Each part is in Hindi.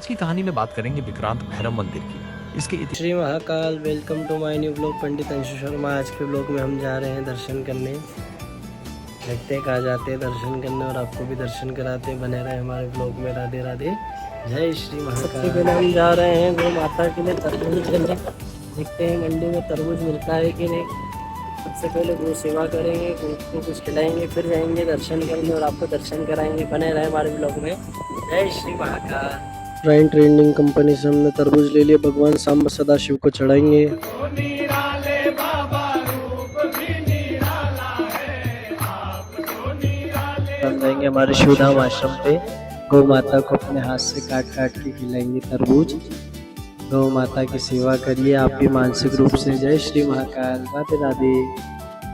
आज की कहानी में बात करेंगे विक्रांत भैरव मंदिर की। इसके Shri Mahakal, welcome to my new blog. Pandit Anshu Sharma. आज के ब्लॉग में हम जा रहे हैं दर्शन करने। देखते हैं कहाँ जाते हैं दर्शन करने और आपको भी दर्शन कराते हैं। बने रहे हमारे ब्लॉग में। राधे राधे, जय श्री महाकाल। सबसे पहले हम जा रहे हैं गौ माता के लिए तरबूज लेने। देखते हैं मंडी में तरबूज मिलता है कि नहीं। सबसे पहले गौ सेवा करेंगे, गौ को कुछ खिलाएंगे, फिर जाएंगे दर्शन करने और आपको दर्शन कराएंगे। बने रहे हमारे ब्लॉग में। जय Shri Mahakal. Train trending company से हमने तरबूज ले लिया। भगवान सांब सदा शिव को चढ़ाएंगे। हम जाएंगे हमारे शिवधाम आश्रम पे। गौ माता को अपने हाथ से काट काट के खिलाएंगे तरबूज। गौ माता की सेवा करिए आप भी मानसिक रूप से। जय श्री महाकाल। राधे राधे।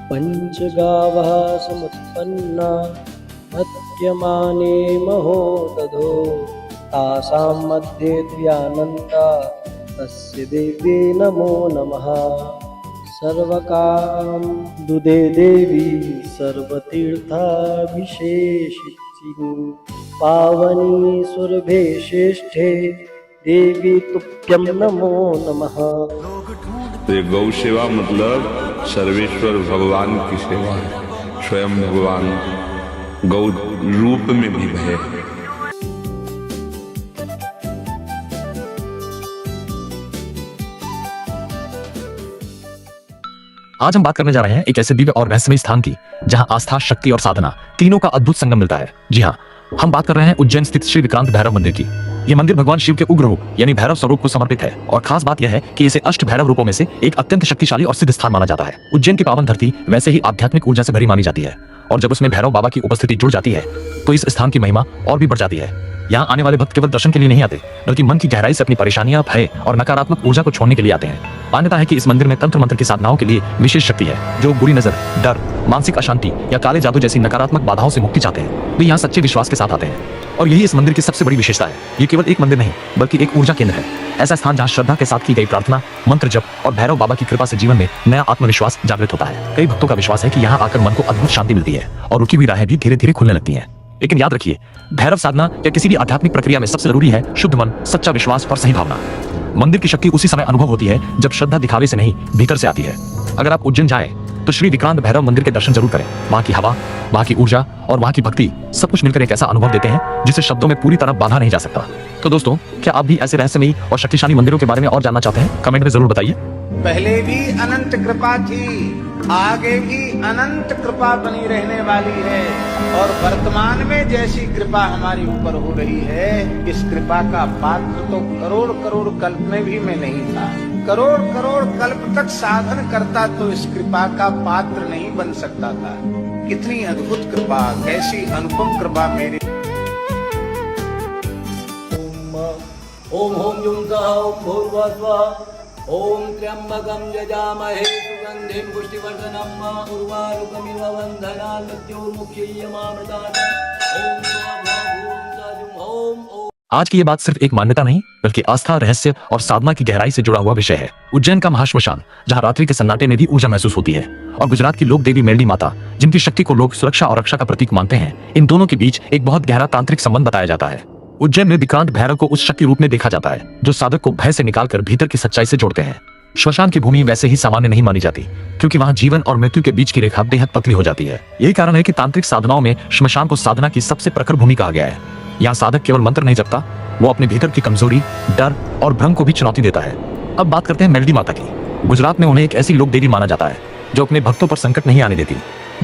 पंचगावः समुत्पन्ना मत्यमाने महोदधो तासां मध्ये द्व्यानन्दा तस्य देव्ये नमो नमः। सर्वकाम दुदे देवी सर्वतीर्थाभिषेशिति पावनी सुरभे श्रेष्ठे देवी तुभ्यं नमो नमः। ये गौ सेवा मतलब सर्वेश्वर भगवान की सेवा है। स्वयं भगवान गौ रूप में भी है। आज हम बात करने जा रहे हैं एक ऐसे दिव्य और रहस्यमय स्थान की जहां आस्था, शक्ति और साधना तीनों का अद्भुत संगम मिलता है। जी हाँ, हम बात कर रहे हैं उज्जैन स्थित श्री विक्रांत भैरव मंदिर की। ये मंदिर भगवान शिव के उग्र रूप यानी भैरव स्वरूप को समर्पित है और खास बात यह है कि इसे अष्ट भैरव रूपों में से एक अत्यंत शक्तिशाली और सिद्ध स्थान माना जाता है। उज्जैन की पावन धरती वैसे ही आध्यात्मिक ऊर्जा से भरी मानी जाती है और जब उसमें भैरव बाबा की उपस्थिति जुड़ जाती है तो इस स्थान की महिमा और भी बढ़ जाती है। यहाँ आने वाले भक्त केवल दर्शन के लिए नहीं आते बल्कि मन की गहराई से अपनी परेशानियां, भय और नकारात्मक ऊर्जा को छोड़ने के लिए आते हैं। मान्यता है कि इस मंदिर में तंत्र मंत्र की साधनाओं के लिए विशेष शक्ति है। जो बुरी नजर, डर, मानसिक अशांति या काले जादू जैसी नकारात्मक बाधाओं से मुक्ति चाहते हैं वे यहाँ सच्चे विश्वास के साथ आते हैं और यही इस मंदिर की सबसे बड़ी विशेषता है। ये केवल एक मंदिर नहीं बल्कि एक ऊर्जा केंद्र है। ऐसा स्थान जहाँ श्रद्धा के साथ की गई प्रार्थना, मंत्र जप और भैरव बाबा की कृपा से जीवन में नया आत्मविश्वास जागृत होता है। कई भक्तों का विश्वास है कि यहाँ आकर मन को अद्भुत शांति मिलती है और रुकी हुई राहें भी धीरे धीरे खुलने लगती हैं। लेकिन याद रखिए, भैरव साधना या किसी भी आध्यात्मिक प्रक्रिया में सबसे जरूरी है शुद्ध मन, सच्चा विश्वास और सही भावना। मंदिर की शक्ति उसी समय अनुभव होती है जब श्रद्धा दिखावे से नहीं भीतर से आती है। अगर आप उज्जैन जाएं तो श्री विक्रांत भैरव मंदिर के दर्शन जरूर करें। वहाँ की हवा, वहाँ की ऊर्जा और वहाँ की भक्ति सब कुछ मिलकर एक ऐसा अनुभव देते हैं जिसे शब्दों में पूरी तरह बांधा नहीं जा सकता। तो दोस्तों, क्या आप भी ऐसे रहस्यमयी और शक्तिशाली मंदिरों के बारे में और जानना चाहते हैं? कमेंट में जरूर बताइए। पहले भी अनंत कृपा थी, आगे भी अनंत कृपा बनी रहने वाली है और वर्तमान में जैसी कृपा हमारी ऊपर हो रही है, इस कृपा का पात्र तो करोड़ करोड़ कल्प में भी मैं नहीं था। करोड़ करोड़ कल्प तक साधन करता तो इस कृपा का पात्र नहीं बन सकता था। कितनी अद्भुत कृपा, कैसी अनुपम कृपा मेरे। ओम ओम युं सः ओम भूर्भुवः ओम त्र्यंबकं यजामहे सुगंधिं पुष्टिवर्धनम् उर्वारुकमिव बन्धनान् मृत्युर्मुक्षीयमामृतात्। ओम भूर्भुवः ओम ओम। आज की ये बात सिर्फ एक मान्यता नहीं बल्कि आस्था, रहस्य और साधना की गहराई से जुड़ा हुआ विषय है। उज्जैन का महाश्मशान, जहाँ रात्रि के सन्नाटे में भी ऊर्जा महसूस होती है, और गुजरात की लोक देवी मेलडी माता, जिनकी शक्ति को लोग सुरक्षा और रक्षा का प्रतीक मानते हैं, इन दोनों के बीच एक बहुत गहरा तांत्रिक संबंध बताया जाता है। उज्जैन में विक्रांत भैरव को उस शक्ति रूप में देखा जाता है जो साधक को भय से निकालकर भीतर की सच्चाई से जोड़ते हैं। श्मशान की भूमि वैसे ही सामान्य नहीं मानी जाती क्योंकि वहाँ जीवन और मृत्यु के बीच की रेखा बेहद पतली हो जाती है। यही कारण है कि तांत्रिक साधनाओं में श्मशान को साधना की सबसे प्रखर भूमि कहा गया है। यहाँ साधक केवल मंत्र नहीं जपता, वो अपने भीतर की कमजोरी, डर और भ्रम को भी चुनौती देता है। अब बात करते हैं मेलडी माता की। गुजरात में उन्हें एक ऐसी लोक देवी माना जाता है जो अपने भक्तों पर संकट नहीं आने देती।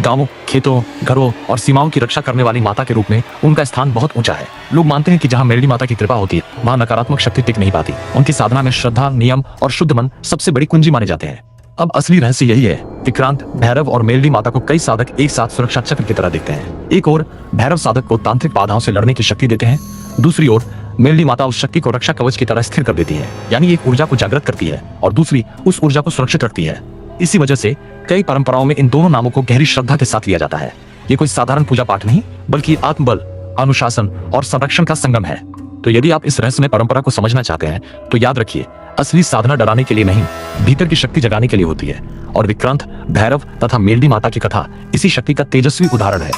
गांवों, खेतों, घरों और सीमाओं की रक्षा करने वाली माता के रूप में उनका स्थान बहुत ऊंचा है। लोग मानते हैं कि जहां मेलडी माता की कृपा होती है वहां नकारात्मक शक्ति टिक नहीं पाती। उनकी साधना में श्रद्धा, नियम और शुद्ध मन सबसे बड़ी कुंजी माने जाते हैं। अब असली रहस्य यही है, विक्रांत भैरव और मेलडी माता को कई साधक एक साथ सुरक्षा चक्र की तरह देखते हैं। एक ओर भैरव साधक को तांत्रिक बाधाओं से लड़ने की शक्ति देते हैं, दूसरी ओर मेलडी माता उस शक्ति को रक्षा कवच की तरह स्थिर कर देती है, यानी एक ऊर्जा को जागृत करती है और दूसरी उस ऊर्जा को सुरक्षित रखती है। इसी वजह से कई परंपराओं में इन दोनों नामों को गहरी श्रद्धा के साथ लिया जाता है। ये कोई साधारण पूजा पाठ नहीं बल्कि आत्मबल, अनुशासन और संरक्षण का संगम है। तो यदि आप इस रहस्यमय परंपरा को समझना चाहते हैं तो याद रखिए, असली साधना डराने के लिए नहीं, भीतर की शक्ति जगाने के लिए होती है और विक्रांत भैरव तथा मेलडी माता की कथा इसी शक्ति का तेजस्वी उदाहरण है।